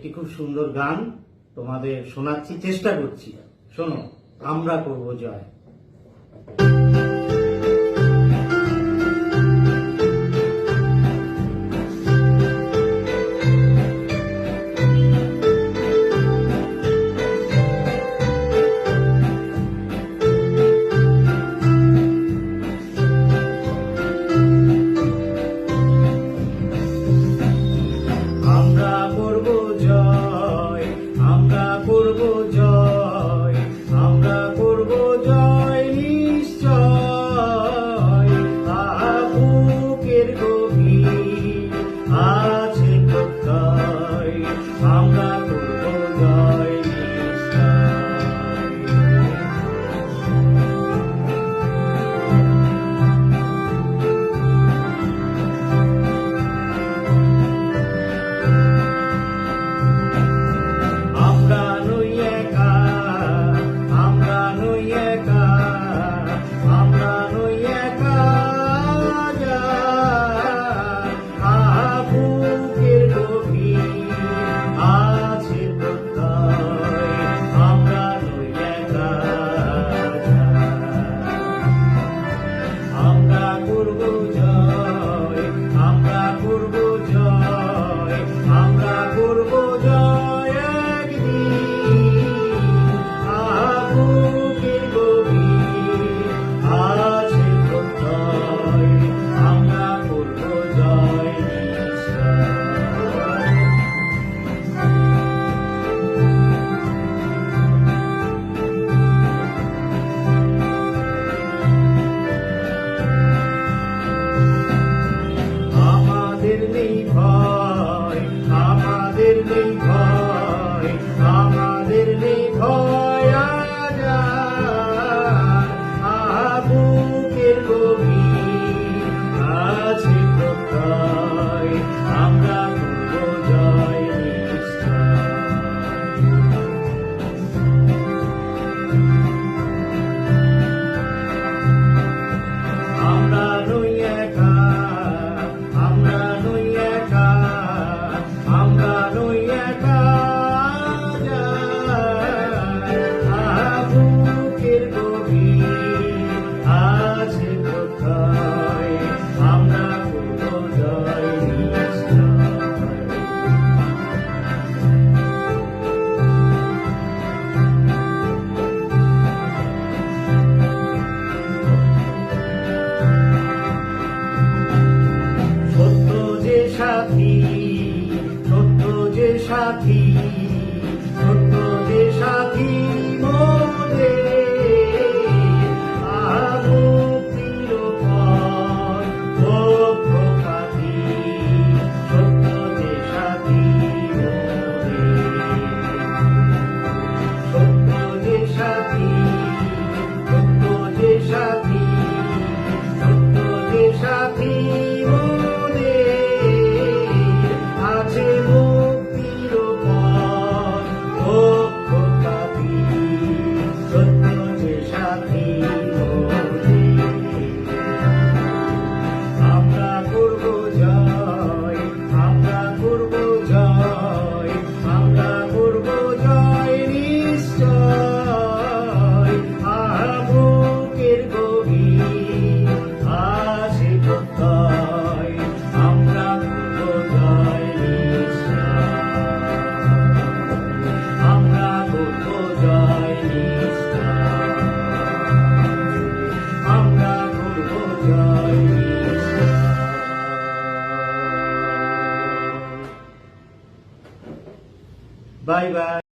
একটি খুব সুন্দর গান তোমাদের শোনাচ্ছি, চেষ্টা করছি। শোনো, আমরা করব জয়। আমরা করব জয়, আমরা করব জয়, আমরা করব জয় নিশ্চয়। বুকের গভীর আছে প্রত্যয়, আমরা করব জয় নিশ্চয়। আমরা নই একা, আমরা নই একা, আমরা নই একা, বুকের গভীর আছে প্রত্যয়, আমরা নই একা। আমরা করব জয়, আমরা করব জয়, আমরা করব জয় একদিন। বুকের গভীর আছে প্রত্যয়, আমরা করব জয় নিশ্চয়। আমাদের নেই ভয়, আমাদের নেই ভয়, আমাদের নেই ভয় আজ। বুকের গভীর আছে প্রত্যয়, আমরা করব জয় নিশ্চয়। আমরা নই একা, আমরা নই একা, আমরা নই একা, বুকের গভীর আছে প্রত্যয়, আমরা করব জয় নিশ্চয়। সত্য যে সাথী, সত্য যে সাথী, সত্য যে সাথী মোদের, মুক্তির পথ প্রভাতী, সত্য যে সাথী মোদের, সত্য যে সাথী, সত্য যে সাথী, সত্য যে সাথী আছে মুক্তির পথ প্রভাতী, সত্য যে সাথী মোদের। আমরা করব জয়, আমরা করব জয়, আমরা করব জয় নিশ্চয়। বুকের গভীর আছে প্রত্যয়, আমরা করব জয় নিশ্চয়। আমরা করব জয় নিশ্চয়, আমরা করব জয় নিশ্চয়। Bye bye.